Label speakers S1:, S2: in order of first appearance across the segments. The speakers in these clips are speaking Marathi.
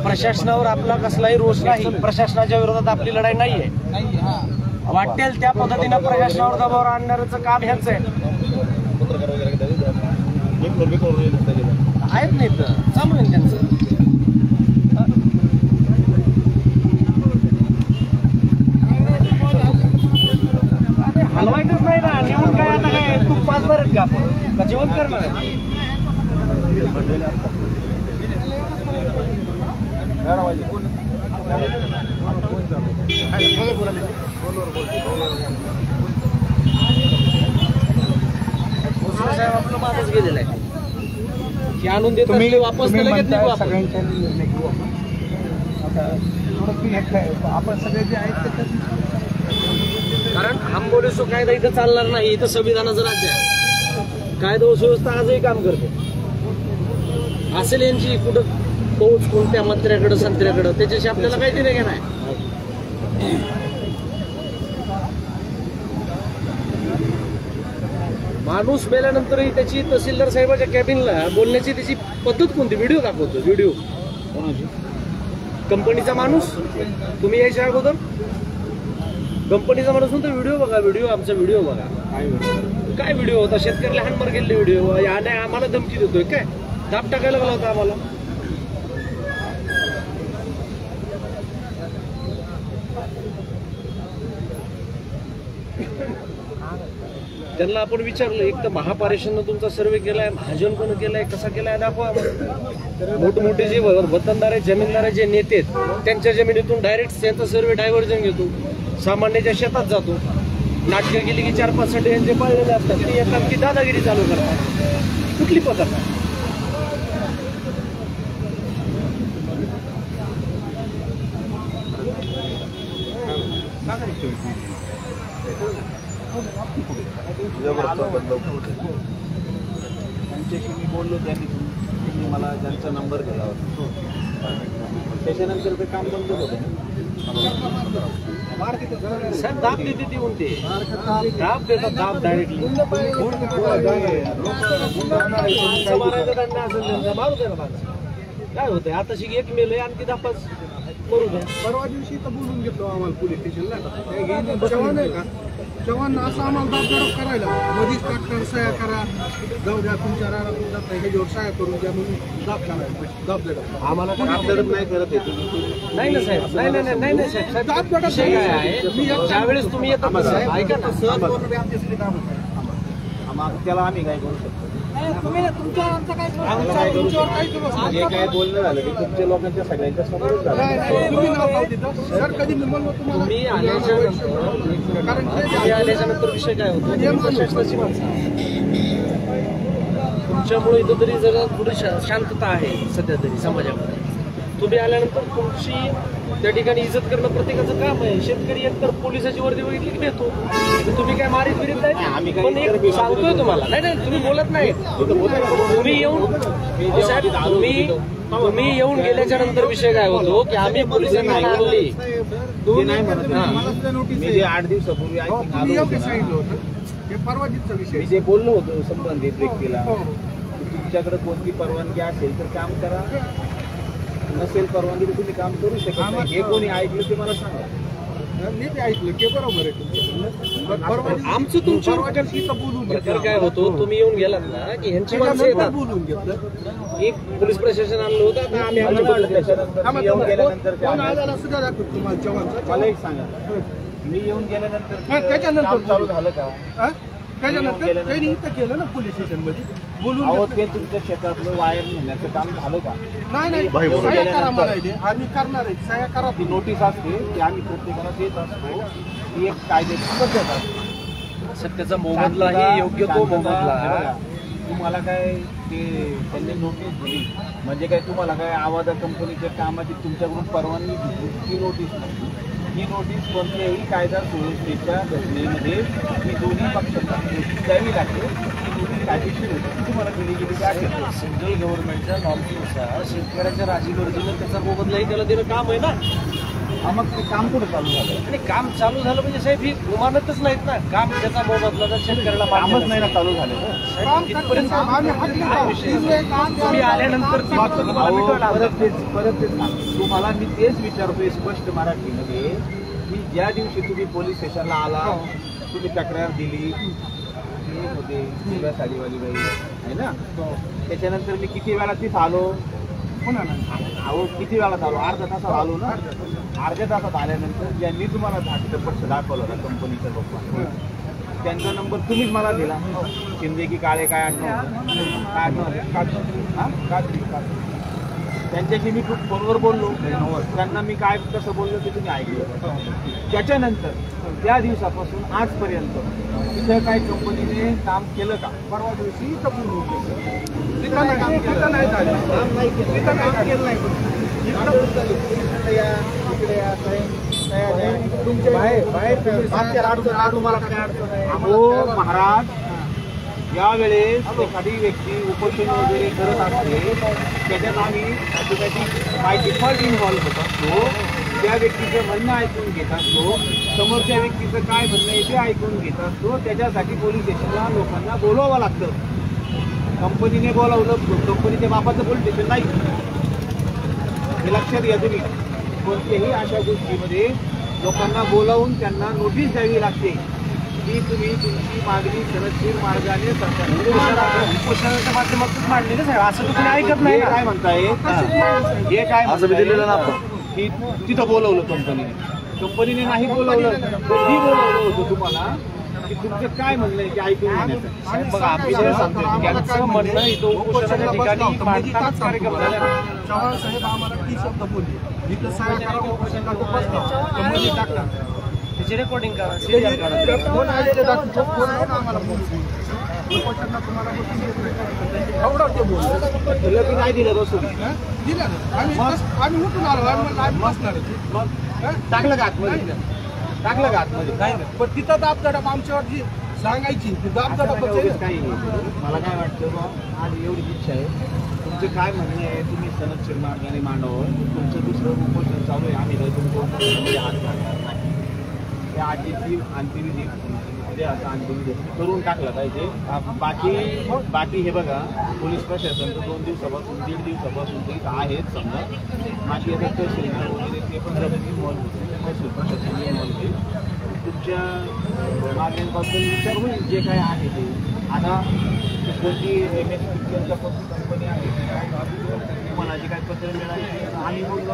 S1: प्रशासनावर आपला कसलाही रोष नाही, प्रशासनाच्या विरोधात आपली लढाई नाहीये. वाटेल त्या पद्धतीनं प्रशासनावर दबाव आणण्याचं काम ह्याच आहे. आहेत नाही तर चालू आहे त्यांचं. हलवायचंच नाही ना, निवडून काय आता काय तूप पाजणार आहेत का आपण, का जेवण करणार आहे? साहेब आपलं मागच गेलेलं आहे की आणून देतो वापस लगेच नाही आपण सगळे जे आहेत. कारण आंबोली सो कायदा इथं चालणार नाही, इथं संविधानाचं राज्य आहे. कायदा व सुव्यवस्था आजही काम करते. असेल यांची कुठं पोच कोणत्या मंत्र्याकडं संत्र्याकडं, त्याच्याशी आपल्याला काही देणं घेणं आहे. माणूस मेल्यानंतरही त्याची तहसीलदार साहेबाच्या कॅबिनला बोलण्याची त्याची पद्धत कोणती? व्हिडिओ दाखवतो. व्हिडिओ कंपनीचा माणूस, तुम्ही यायच्या अगोदर कंपनीचा माणूस म्हणतो व्हिडिओ बघा, व्हिडिओ आमचा व्हिडिओ बघा. काय व्हिडिओ होता? शेतकऱ्याला हाणमार गेलेले व्हिडिओ. याने आम्हाला धमकी देतोय काय? दाब टाकायला लागला होता आम्हाला. त्यांना आपण विचारलं, एक तर महापारेषणनं तुमचा सर्वे केलाय, महाजन कोण केलाय, कसा केलाय दाखवा. मोठमोठे जे वतनदार आहेत, जमीनदार आहेत, जे नेते आहेत, त्यांच्या जमिनीतून डायरेक्ट त्यांचा सर्वे डायव्हर्जन घेतो, सामान्याच्या शेतात जातो. नाटकं गेली की 4-5 संडे यांचे पाळलेले असतात, ती येतात की दादागिरी चालू करतात. कुठली पद्धत आहे?
S2: त्यांच्याशी मी बोललो, त्यांनी मला त्यांचा नंबर दिला होता. त्याच्यानंतर ते काम बंद होतं.
S1: साहेब दाब देते ती उलटे, दाब देतात, दाब डायरेक्टली मारू दे ना. काय होतंय आता शिक एक मेलय आणखी 10-5 करू द्या.
S3: परवा दिवशी तर बोलून घेतलो आम्हाला पोलीस स्टेशनला. जवान असं आम्हाला दाबदडप करायला, मधीच ट्रॅक्टर सह्या करा, जाऊ द्या तुमच्या ह्याच्यावर सह्या करून द्या म्हणून दाब करायला. दाबदडप आम्हाला
S2: दाबदडप नाही करत येतो.
S1: नाही ना साहेब, नाही नाही नाही नाही साहेब, दाबदडप काय आहे? ज्यावेळेस तुम्ही येतात साहेब ऐका ना, सहज आमच्यासाठी काम होतं.
S2: त्याला आम्ही काय करू शकतो?
S3: तुम्ही तुमच्या आमचं काय
S2: जे काय बोलणं झालं की तुमच्या लोकांच्या सगळ्यांच्या समोरच झालं.
S3: सर कधी मी म्हणलो तुम्हाला,
S1: तुम्ही आल्याच्या नंतर विषय काय होतो? प्रशासनाची माणसं तुमच्यामुळे इथं तरी जरा थोडी शांतता आहे सध्या तरी समाजामध्ये. तुम्ही आल्यानंतर तुमची त्या ठिकाणी इज्जत करणं प्रत्येकाचं काम आहे. शेतकरी एकतर पोलिसाची वर्दी बघितली की देतो, तुम्ही काय मारीत बिरीत नाही. पण एक सांगतोय तुम्हाला, नाही नाही तुम्ही बोलत नाही. तुम्ही येऊन साहेब तुम्ही येऊन गेल्याच्या नंतर विषय काय होतो की आम्ही पोलिसांना आणली.
S2: मी जे 8 दिवसापूर्वी
S3: सांगितलं होतं हे परवा दिवसाचा विषय.
S2: मी जे बोललो होतो संबंधित व्यक्तीला, तुमच्याकडे कोणती परवानगी असेल तर काम करा, नसेल परवानगी तर तुम्ही काम करू शकत नाही. हे कोणी ऐकलं ते मला सांगा.
S3: मी ते ऐकलं की बरोबर आहे.
S1: आमचं तुमच्या
S3: बोलून
S1: प्रकार काय होतो, तुम्ही येऊन गेलात ना की ह्यांची माणसं येतात.
S3: बोलून घेतलं,
S1: एक पोलीस प्रशासन आणलं होतं, आता आम्ही
S2: येऊन गेल्यानंतर
S3: तुम्हाला जवानचा
S2: मला एक सांगा, मी येऊन गेल्यानंतर
S3: त्याच्यानंतर
S2: चालू झालं का?
S3: त्याच्यानंतर त्यांनी इथं केलं ना पोलीस स्टेशन मध्ये बोलून.
S2: अहो ते तुमच्या शेतातलं वायर नेण्याचं काम झालं का?
S3: नाही सह्या करा म्हणायचे, आम्ही करणार आहे. सह्या करा.
S2: ती नोटीस असते ती आम्ही प्रत्येकाला देत असतो. ती एक कायद्याची पद्धत असते.
S1: सत्याचा मोबदलाही योग्य तो मोबदला.
S2: तुम्हाला काय ते त्यांनी नोटीस दिली म्हणजे काय तुम्हाला काय आवाजा कंपनीच्या कामाची तुमच्याकडून परवानगी घेतली ती नोटीस नाही. ही नोटीस कोणत्याही कायदा सुव्यवस्थेच्या घटनेमध्ये ही दोन्ही पक्षांना नोटीस द्यावी लागते. ही नोटीस कायदेशीर होती, तुम्हाला दिली गेली आहे.
S1: सेंट्रल गव्हर्नमेंटच्या नॉर्म्सनुसार शेतकऱ्याच्या राजीगर्जीनं त्याचा मोबदलाही त्याला देणं काम आहे ना.
S2: मग ते काम कुठं चालू झालं?
S1: आणि काम चालू झालं म्हणजे साहेब ही उमानतच नाहीत ना. काम त्याचा मोबदला जर शेतकऱ्याला
S2: कामच नाही ना चालू झालं तर.
S1: साहेब, तिथपर्यंत काय विषय? तुम्ही आल्यानंतर ती फक्त तुम्हाला मिटवायला
S2: परत
S1: आणतात.
S2: तेच सांगतो तुम्हाला. मी तेच विचारतोय स्पष्ट मराठीमध्ये की ज्या दिवशी तुम्ही पोलीस स्टेशनला आला, तुम्ही तक्रार दिली, मी होते शिव्या साडीवाली बाई आहे ना, त्याच्यानंतर मी किती वेळा तिथं आलो, अहो किती वेळात आलो, अर्ध्या तासात आलो ना. अर्ध्या तासात आल्यानंतर ज्यांनी तुम्हाला धाकटपट दाखवलं ना कंपनीच्या लोकांना, त्यांचा नंबर तुम्हीच मला दिला. शिंदे की काळे काय आठवण त्यांच्याशी मी खूप फोनवर बोललो. त्यांना मी काय कसं बोललो ते तुम्ही ऐकलं. त्याच्यानंतर त्या दिवसापासून आजपर्यंत तिथं काय कंपनीने काम केलं का? परवा दिवशी इथं महाराज, यावेळेस एखादी व्यक्ती उपोषण वगैरे करत असते त्याच्यात आम्ही ऑटोमॅटिक बाय डिफॉल्ट इन्व्हॉल्व होत असतो. त्या व्यक्तीचं म्हणणं ऐकून घेत असतो, समोरच्या व्यक्तीचं काय म्हणणं आहे ते ऐकून घेत असतो. त्याच्यासाठी पोलीस स्टेशनला लोकांना बोलवावं लागतं. कंपनीने बोलावलं, कंपनीच्या बापाचं पोलीस स्टेशन नाही. हे लक्षात घ्या तुम्ही. कोणत्याही अशा गोष्टीमध्ये लोकांना बोलावून त्यांना नोटीस द्यावी लागते की तुम्ही तुमची मागणी सनदशीर मार्गाने
S1: उपोषणाच्या माध्यमातून मांडली ना साहेब. असं तुम्ही ऐकत नाही ना.
S2: काय म्हणताय हे काय दिलेलं ना की तिथं बोलवलं कंपनीने नाही बोलवलं. कधी बोलवलं होतं तुम्हाला की तुमचं काय म्हणणं आहे की ऐकून घेण्याचं?
S1: साहेब बघा, आम्ही जे सांगतो त्यांचं म्हणणं इथं उपोषणाच्या ठिकाणी मांडतानाच कार्यक्रम झाला.
S3: चव्हाण साहेब आम्हाला ती शब्द बोलले, इथं साहेब उपोषण टाकतात.
S1: त्याची रेकॉर्डिंग करा, सीरियल करा.
S3: फोन आलेले फोन आहे ना आम्हाला उपोषणला तुम्हाला एवढं ते बोलले.
S2: तुला की नाही दिलं बसून
S3: दिलं ना. आम्ही उठून आलो, आम्ही बसणार.
S2: मग टाकलं का आतमध्ये? टाकलं का आतमध्ये?
S3: नाही ना. पण तिथं दाबदडप आमच्यावर जी सांगायची दाबदडप
S2: काही नाही. मला काय वाटतं बा, आज एवढी इच्छा आहे, तुमचं काय म्हणणं आहे तुम्ही सनदशीर मार्गाने मांडावं. तुमचं दुसरं उपोषण चालू आहे, आम्ही तुमच्या उपोषणामध्ये हात घालणार नाही. त्या आजीची अंतिम असं अंतिम करून टाकलं पाहिजे. बाकी हे बघा, पोलीस प्रशासन 2 दिवसापासून 1.5 दिवसापासून ते आहेत. समजा बाकी आता तहसीलदार वगैरे ते पण इन्व्हॉल्व होते, महसूल प्रशासन इन्व्हॉल्व होते. तुमच्या मागण्यांपासून विचार होईल जे काय आहे ते. आता कोणती MS पिक्चरच्या कोणती कंपनी आहे, तुम्हाला जे काय पत्र मिळाले आम्ही बोललो.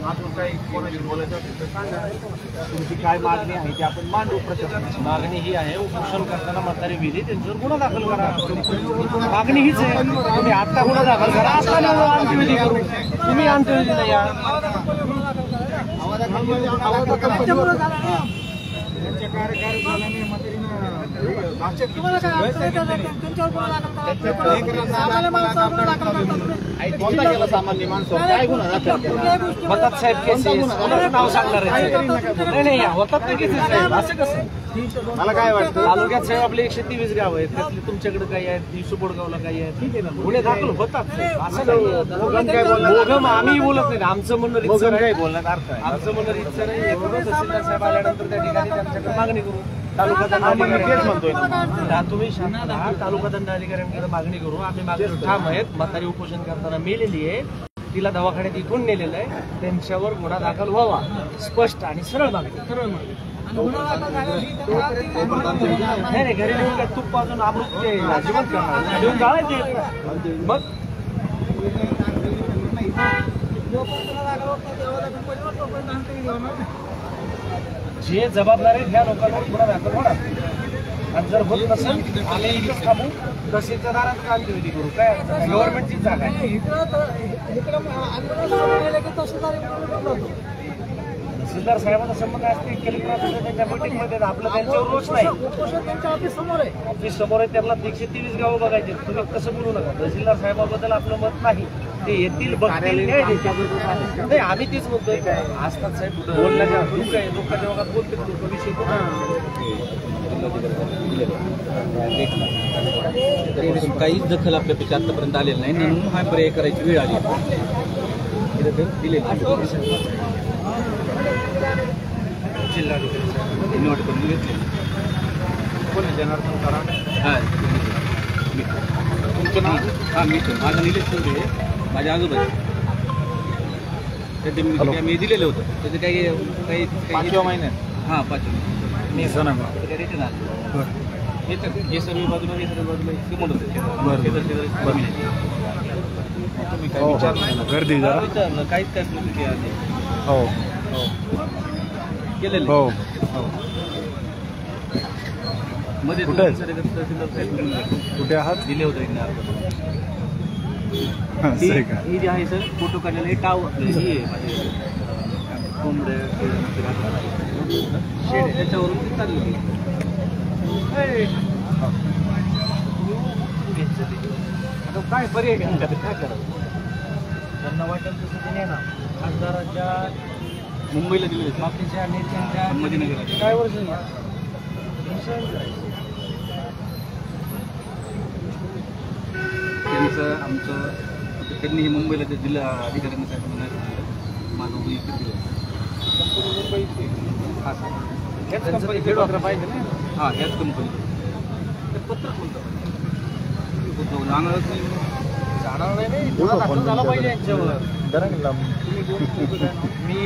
S2: आपण काही कोणाशी बोलायचं असेल तर सांगा, तुमची काय मागणी आहे ते आपण मांडू. प्रशासनाची
S1: मागणी ही आहे, उपोषण करताना म्हातारी विधी त्यांच्यावर गुन्हा दाखल करा. मागणी हीच आहे. तुम्ही आत्ता गुन्हा दाखल करा, आता अंत्यविधी करू. तुम्ही अंत्यविधीला या.
S2: कोणता केला सामान्य माणसं काय गुन्हा
S1: होतात साहेब केसेस, कोणाचं नाव सांगणार आहे? नाही होतात ते केसेस साहेब. असं कसं?
S2: मला काय वाटतं,
S1: तालुक्यात साहेब आपले 123 गाव आहेत, त्यातले तुमच्याकडे काही आहेत, सुपोडगावला काही आहेत, ठीक आहे ना, गुन्हे दाखल होतात. असं नाही बोगम आम्ही बोलत नाही. आमचं म्हणणं रितसर
S2: काय
S1: आहे.
S2: बोलण्यात अर्थ आहे.
S1: आमचं म्हणणं रितसर आहे. तहसीलदार साहेब आल्यानंतर त्या ठिकाणी त्यांच्याकडे मागणी करू. तालुका
S2: तेच म्हणतोय
S1: तुम्ही तालुका दंडाधिकाऱ्यांकडे मागणी करू. आम्ही मागणी ठाम आहेत. म्हातारी उपोषण करताना मेलेली आहे, तिला दवाखान्यात इथून नेलेलं आहे. त्यांच्यावर गुन्हा दाखल व्हावा, स्पष्ट आणि सरळ मागणी. नाही घरी नेऊन काय तूप पाजून अमृत जिवंत करणार, घेऊन जाळायचे. मग जे जबाबदार आहेत ह्या लोकांवर गुन्हा दाखल होणार. आणि जर होत नसेल आम्ही इथंच थांबू, तहसीलच्या दारात का अंत्यविधी करू? काय गव्हर्नमेंटची जागा आहे. तहसीलदार साहेबांचा संबंध असते, कलेक्टर त्यांच्या मीटिंगमध्ये आपलं त्यांच्यावर रोष नाही. ऑफिस समोर आहे, त्यांना 123 गावं बघायचे. तुम्ही कसं बोलू नका. तहसीलदार साहेबाबद्दल आपलं मत नाही. ते येतील बघतील नाही. आम्ही तेच म्हणतोय. काय असतात साहेब बोलण्याच्या दुःख आहे, दुःखाच्या भागात बोलते लोक विषय
S4: काहीच दखल आपल्यापेक्षा आतापर्यंत आलेलं नाही, म्हणून हा पर्याय करायची वेळ आली.
S2: दिले
S1: जिल्हाधिकारी
S2: नोट करून घेतले. कोण आहे जनार्दन कराड? हां तुमचं नाव? हां मी माझं निलेश चौधरी आहे, माझ्या आजोबा त्याचे मी दिलेलं होतं त्याचं काही 5व्या महिन्यात. हां 5व्या मी सणा काही रिटर्न आलं हे सर्व बाजूला हे सर्व बाजूला सिमोल होते तुम्ही काय विचारलं? गर्दी विचारलं काहीच काय प्रतिक्रिया आली? हो हो केलेलं हो हो. मध्ये कुठे आहात? दिले होते ही जी आहे सर फोटो काढलेला हे टाव ही आहे माझे कोंबड्या शेड त्याच्यावरून ती चालली. आता काय पर्याय काय करावं? त्यांना वाटेल तसं ते नाही ना खासदाराच्या मुंबईला दिले बाकीच्या नेत्यांच्या संभाजीनगरला काय वर्ष त्यांचं आमचं त्यांनी मुंबईला ते जिल्हा अधिकाऱ्यांना सांगितलं माझं उभी इकडे दिलं. हां सर ह्याच कंपनी पाहिजे ना. हां ह्याच कंपनी ते पत्र कोणतं जाणारच नाही. जाणार नाही झालं पाहिजे यांच्यावर. मी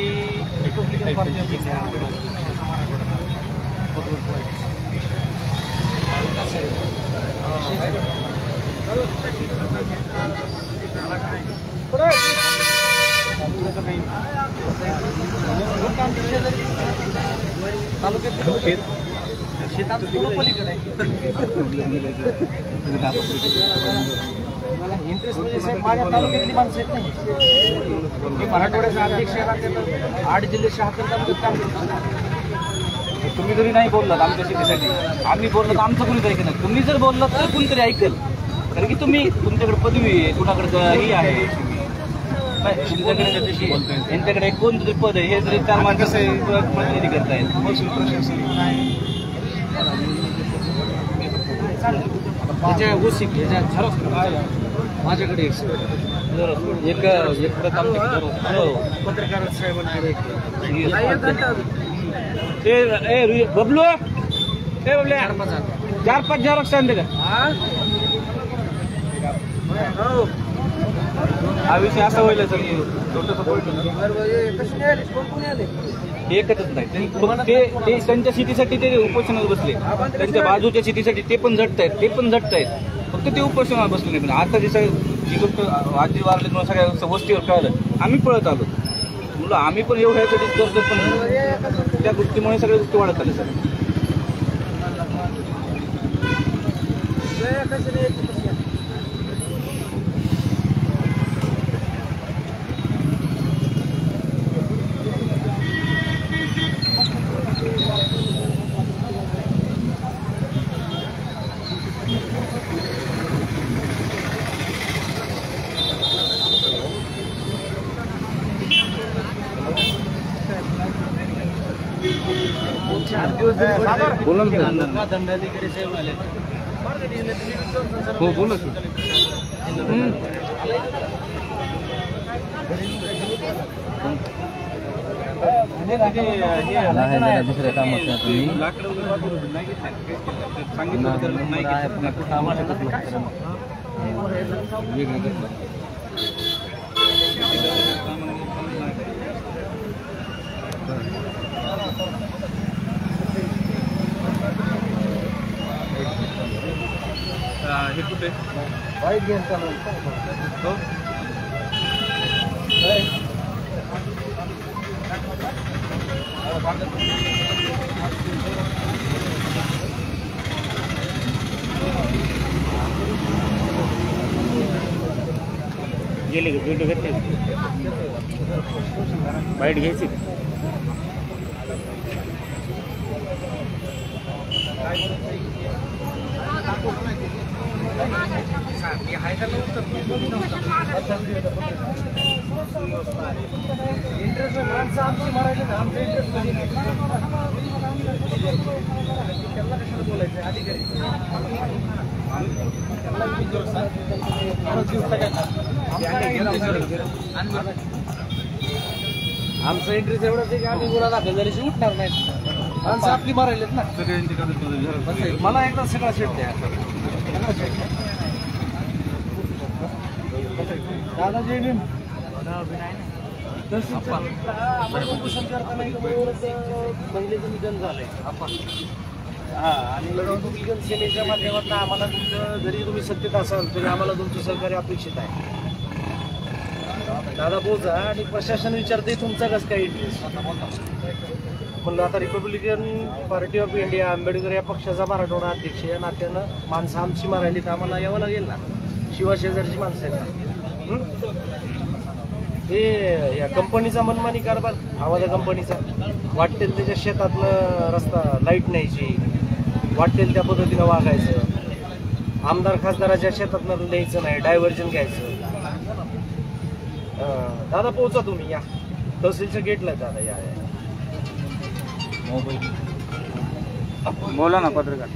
S2: रिपब्लिकन पार्टी शेतात पलीकडे मला इंटरेस्ट म्हणजे साहेब माझ्या तालुक्यातली माणसं आहेत नाही. मी मराठवाड्याचा अध्यक्ष आहे. 8 जिल्हे 76 तालुक्यात काम करतो. तुम्ही जरी नाही बोललात आमच्या शेतीसाठी आम्ही बोललो तर आमचं कोणीतरी ऐकणार. तुम्ही जर बोललात तर कोणीतरी ऐकेल. कारण की तुम्ही तुमच्याकडे पदवी आहे कुणाकडे ही आहे तुमच्याकडे यांच्याकडे कोणतरी पद आहे हे जरी 4 माणसं प्रतिनिधी करतायत. त्याच्या गोष्टी ह्याच्या झेरॉक्स माझ्याकडे एक प्रथम पत्रकार साहेबांकडे बबलू 4-5 झेरॉक्स आणले का? हा विषय असा होईल सर एकच नाही ते त्यांच्या शेतीसाठी ते उपोषणाला बसले. त्यांच्या बाजूच्या शेतीसाठी ते पण झटतायत फक्त ते उपोषणाला बसले नाही. पण आता जी गोष्ट आजी वारल्यामुळे सगळ्या गोष्टीवर कळलं आम्ही पळत आलो मुलं आम्ही पण एवढ्यासाठी करतो पण त्या गोष्टीमुळे सगळ्या गोष्टी वाढत आल्या सर. बोला दंडाधिकारी साहेब आले हो बोला दुसऱ्या कामात तुम्ही हे कुठे वाईट घेऊन चालू हो गेले का व्हिडिओ घेतले वाईट घ्यायची इंटरेस्ट माणसं आमची मारायचे ना आमचं इंटरेस्ट त्यांना कशाला बोलायचं अधिकारी त्यांना
S1: आमचं इंटरेस्ट एवढंच आहे की आम्ही गुन्हा दाखल झाल्याशी उठणार नाही. माणसं आपली मारायलेत ना. बस आहे. मला एकदा सगळा सेट द्या. सगळा सेट द्या. दादा जय भीम. आम्हाला उपोषण करताना महिलेचं निधन झालंय. हा, आणि रिपब्लिकन सेनेच्या माध्यमातून आम्हाला तुमचं, जरी तुम्ही सत्तेत असाल तरी आम्हाला तुमचं सहकार्य अपेक्षित आहे. दादा बोजा. आणि प्रशासन विचारते तुमचा कसं काय इंटरेस्ट म्हणलं. आता Republican party of India, Ambedkar या पक्षाचा मराठवाडा अध्यक्ष या नात्यानं माणसं आमची मारायली तर आम्हाला यावं लागेल ना. शिवाशेजारची माणसं आहेत. हे या कंपनीचा मनमानी कारभार, आवाजा कंपनीचा. वाटेल त्याच्या शेतातनं रस्ता लाईट न्यायची, वाटेल त्या पद्धतीनं वागायचं. आमदार खासदाराच्या शेतातनं न्यायचं नाही, डायव्हर्जन घ्यायचं. दादा पोहोचा तुम्ही, या तहसीलच्या गेटला दादा. या
S4: बोला ना पत्रकार.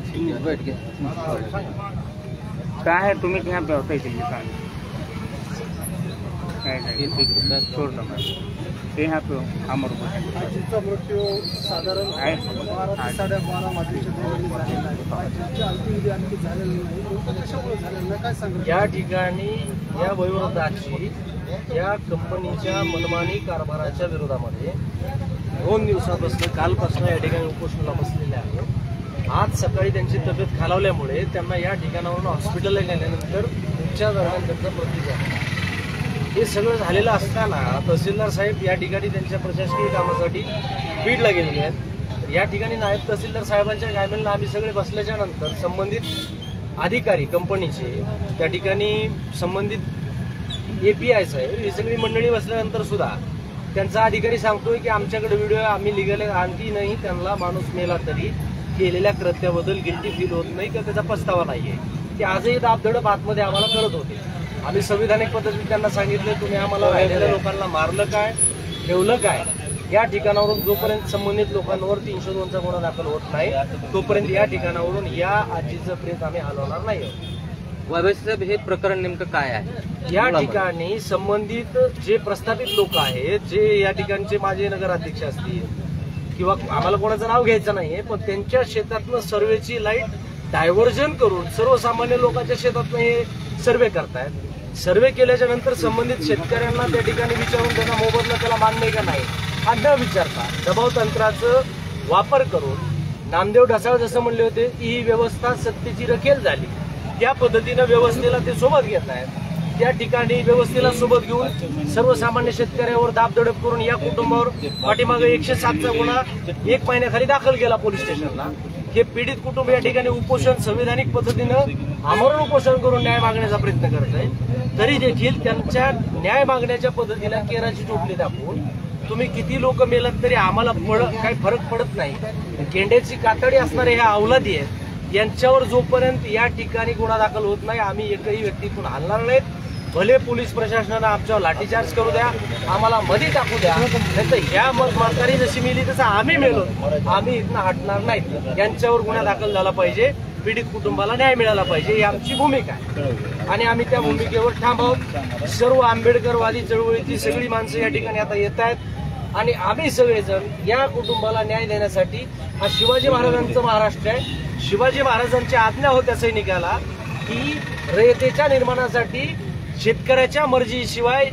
S4: काय आहे तुम्ही यहाँ पे होता इथे काय छोड़ दो ते यहाँ पे अमर
S3: आजीचा मृत्यू साधारण 12:30 वाजल्याच्या दरम्यान झालेला आहे. आजीची अंत्यविधी आणखी झालेली नाही. कशामुळे झालेलं नाही काय सांगा.
S1: या ठिकाणी या वयोवृद्धाची या कंपनीच्या मनमानी कारभाराच्या विरोधामध्ये 2 दिवसापासून, कालपासून या ठिकाणी उपोषणाला बसलेले आहे. आज सकाळी त्यांची तब्येत खालावल्यामुळे त्यांना या ठिकाणावरून हॉस्पिटलला गेल्यानंतर उपचार दरम्यान त्यांचा मृत्यू झाला. हे सगळं झालेलं असताना तहसीलदार साहेब या ठिकाणी त्यांच्या प्रशासकीय कामासाठी बीडला गेलेले आहेत. या ठिकाणी नायब तहसीलदार साहेबांच्या गायमेलला आम्ही सगळे बसल्याच्या नंतर संबंधित अधिकारी कंपनीचे, त्या ठिकाणी संबंधित API साहेब, ही सगळी मंडळी बसल्यानंतर सुद्धा त्यांचा अधिकारी सांगतोय की आमच्याकडे व्हिडिओ, आम्ही लिगल आणखी नाही. त्यांना माणूस मेला तरी केलेल्या कृत्याबद्दल गिल्टी फील होत नाही किंवा त्याचा पस्तावा नाहीये. ते आजही दाबदडप आतमध्ये आम्हाला कळत होते. आम्ही संविधानिक पद्धतीने त्यांना सांगितलं, तुम्ही आम्हाला राहिलेल्या लोकांना मारलं काय, ठेवलं काय. या ठिकाणावरून जोपर्यंत संबंधित लोकांवर 302चा गुन्हा दाखल होत नाही तोपर्यंत या ठिकाणावरून या आजीचं प्रेत आम्ही हलवणार नाही.
S4: साहेब, हे प्रकरण नेमकं काय आहे?
S1: या ठिकाणी संबंधित जे प्रस्थापित लोक आहेत, जे या ठिकाणचे माजी नगराध्यक्ष असतील किंवा आम्हाला कोणाचं नाव घ्यायचं नाहीये, पण त्यांच्या शेतातनं सर्वेची लाईट डायव्हर्जन करून सर्वसामान्य लोकांच्या शेतातनं हे सर्वे करतायत. सर्वे केल्याच्या नंतर संबंधित शेतकऱ्यांना त्या ठिकाणी विचारून त्यांना मोबदला त्याला मान्य आहे का नाही हा न विचारता दबाव तंत्राचा वापर करून नामदेव ढसाळ जसं म्हणले होते की ही व्यवस्था सत्तेची रखेल झाली, त्या पद्धतीनं व्यवस्थेला ते सोबत घेत आहेत. त्या ठिकाणी व्यवस्थेला सोबत घेऊन सर्वसामान्य शेतकऱ्यावर दाबदडप करून या कुटुंबावर पाठीमागे 107चा गुन्हा 1 महिन्याखाली दाखल केला पोलीस स्टेशनला. हे पीडित कुटुंब या ठिकाणी उपोषण संविधानिक पद्धतीनं आमरण उपोषण करून न्याय मागण्याचा प्रयत्न करत आहे. तरी देखील त्यांच्या न्याय मागण्याच्या पद्धतीला केराची टोपली दाखवून तुम्ही किती लोक मेलात तरी आम्हाला काही फरक पडत नाही. गेंड्याची कातडी असणारे ह्या अवलादी आहेत, यांच्यावर जोपर्यंत या ठिकाणी गुन्हा दाखल होत नाही आम्ही एकही व्यक्तीतून हलणार नाहीत. भले पोलीस प्रशासनानं आमच्यावर लाठीचार्ज करू द्या, आम्हाला मध्ये टाकू द्या, नाहीतर ह्या म्हातारी जशी मेली तसं आम्ही मेलो, आम्ही इथनं हटणार नाहीत. यांच्यावर गुन्हा दाखल झाला पाहिजे, पीडित कुटुंबाला न्याय मिळाला पाहिजे, ही आमची भूमिका आहे आणि आम्ही त्या भूमिकेवर ठाम आहोत. सर्व आंबेडकरवादी चळवळीची सगळी माणसं या ठिकाणी आता येत आहेत आणि आम्ही सगळेजण या कुटुंबाला न्याय देण्यासाठी, हा शिवाजी महाराजांचं महाराष्ट्र आहे. शिवाजी महाराजांची आज्ञा होत्या सैनिकाला की रयतेच्या निर्माणासाठी शेतकऱ्याच्या मर्जीशिवाय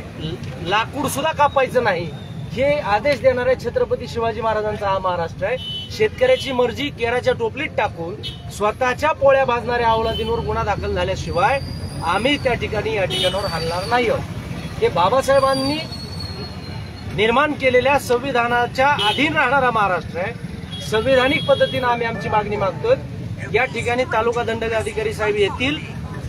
S1: लाकूड सुद्धा कापायचं नाही, हे आदेश देणारे छत्रपती शिवाजी महाराजांचा हा महाराष्ट्र आहे. शेतकऱ्याची मर्जी केराच्या टोपलीत टाकून स्वतःच्या पोळ्या भाजणाऱ्या अवलादींवर गुन्हा दाखल झाल्याशिवाय आम्ही त्या ठिकाणी या ठिकाणावर हलणार नाही आहोत. हे बाबासाहेबांनी निर्माण केलेल्या संविधानाच्या अधीन राहणारा महाराष्ट्र आहे. संविधानिक पद्धतीनं आम्ही आमची मागणी मागतोय. या ठिकाणी तालुका दंडाधिकारी साहेब येतील,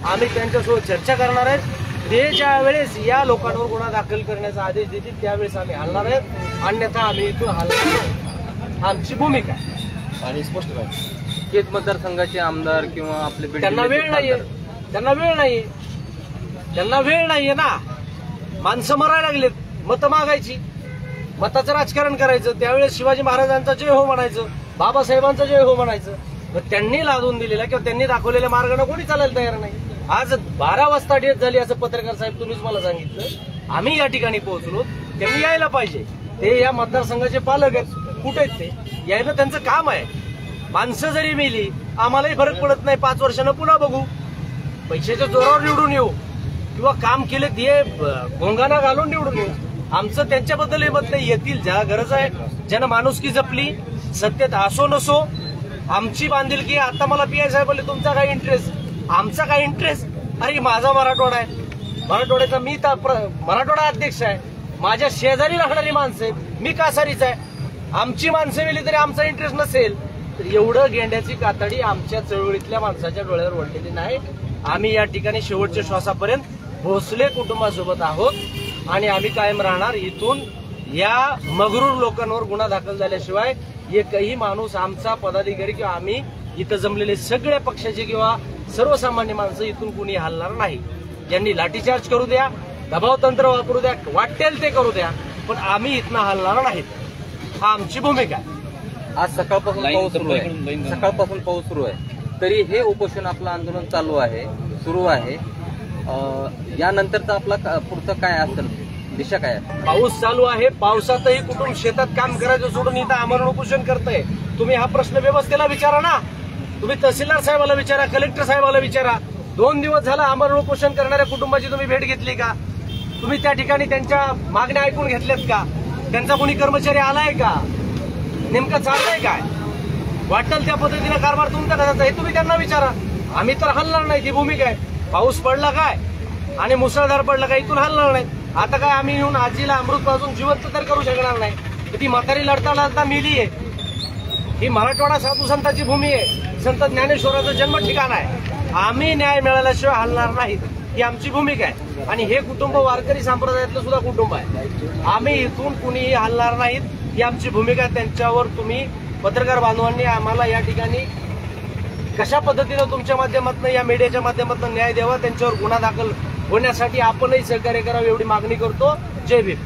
S1: आम्ही त्यांच्यासोबत चर्चा करणार आहेत. ते ज्या वेळेस या लोकांवर गुन्हा दाखल करण्याचा आदेश देतील त्यावेळेस आम्ही हलणार आहेत, अन्यथा आम्ही इथून हलणार नाही, आमची भूमिका आहे.
S4: आणि स्पष्ट आहे केत मतदारसंघाचे आमदार किंवा आपले
S1: त्यांना वेळ नाहीये, त्यांना वेळ नाहीये ना. माणसं मरायला लागलेत, मतं मागायची, मताचं राजकारण करायचं, त्यावेळेस शिवाजी महाराजांचा जय हो म्हणायचं, बाबासाहेबांचा जय हो म्हणायचं. त्यांनी लादून दिलेला किंवा त्यांनी दाखवलेल्या मार्गाने कोणी चालायला तयार नाही. आज 12 वाजता डेट झाली असं पत्रकार साहेब तुम्हीच मला सांगितलं. आम्ही या ठिकाणी पोहोचलो, त्यांनी यायला पाहिजे. ते या मतदारसंघाचे पालक आहेत. कुठे आहेत ते? यायला त्यांचं काम आहे. माणसं जरी मेली आम्हालाही फरक पडत नाही. 5 वर्षानं पुन्हा बघू. पैशाच्या जोरावर निवडून येऊ किंवा काम केले ते गोंगाना घालून निवडून येऊ. आमचं त्यांच्याबद्दल हे मत नाही. येतील ज्या गरज आहे, ज्यानं माणुसकी जपली, सत्तेत असो नसो, आमची बांधिलकी. आता मला पीआय साहेब बोलले तुमचा काय इंटरेस्ट, आमचा काय इंटरेस्ट. अरे माझा मराठवाडा आहे, मराठवाड्याचा मी मराठवाडा अध्यक्ष आहे. माझ्या शेजारी राहणारी माणसं आहेत, मी कासारीच आहे. आमची माणसं मिली तरी आमचा इंटरेस्ट नसेल तर एवढं गेंड्याची कातडी आमच्या चळवळीतल्या माणसाच्या डोळ्यावर वळलेली नाही. आम्ही या ठिकाणी शेवटच्या श्वासापर्यंत भोसले कुटुंबासोबत आहोत आणि आम्ही कायम राहणार. इथून या मगरूर लोकांवर गुन्हा दाखल झाल्याशिवाय एकही माणूस, आमचा पदाधिकारी किंवा आम्ही इथं जमलेले सगळ्या पक्षाचे किंवा सर्वसामान्य माणसं इथून कुणी हलणार नाही. यांनी लाठीचार्ज करू द्या, दबाव तंत्र वापरू द्या, वाटेल ते करू द्या, पण आम्ही इथनं हलणार नाहीत. हा आमची भूमिका आहे.
S5: आज सकाळपासून पाऊस सुरू आहे तरी हे उपोषण आपलं आंदोलन चालू आहे, सुरू आहे. यानंतरचा आपला पुढचं काय असेल, दिशा काय आहे?
S1: पाऊस चालू आहे. पावसातही कुटुंब शेतात काम करायचं सोडून इथं आमरण उपोषण करतंय. तुम्ही हा प्रश्न व्यवस्थेला विचारा ना. तुम्ही तहसीलदार साहेबाला विचारा, कलेक्टर साहेबाला विचारा. 2 दिवस झाला आमरण उपोषण करणाऱ्या कुटुंबाची तुम्ही भेट घेतली का? तुम्ही त्या ठिकाणी त्यांच्या मागण्या ऐकून घेतल्यात का? त्यांचा कोणी कर्मचारी आलाय का? नेमकं चाललंय काय? वाटेल त्या पद्धतीने कारभार तुमचा करायचा हे तुम्ही त्यांना विचारा. आम्ही तर हलणार नाही, ती भूमिका आहे. पाऊस पडला काय आणि मुसळधार पडला काय इथून हलणार नाही. आता काय आम्ही येऊन आजीला अमृत पासून जिवंत तर करू शकणार नाही. ती म्हातारी लढता लढता मेली आहे. ही मराठवाडा साधू संतांची भूमी आहे, संत ज्ञानेश्वराचं जन्म ठिकाण आहे. आम्ही न्याय मिळाल्याशिवाय हलणार नाहीत, ही आमची भूमिका आहे. आणि हे कुटुंब वारकरी संप्रदायातलं सुद्धा कुटुंब आहे. आम्ही इथून कुणीही हलणार नाहीत, ही आमची भूमिका आहे. त्यांच्यावर तुम्ही पत्रकार बांधवांनी आम्हाला या ठिकाणी कशा पद्धतीनं तुमच्या माध्यमातून, या मीडियाच्या माध्यमातून न्याय द्यावा, त्यांच्यावर गुन्हा दाखल होण्यासाठी आपणही सहकार्य करावं एवढी मागणी करतो. जय भीम.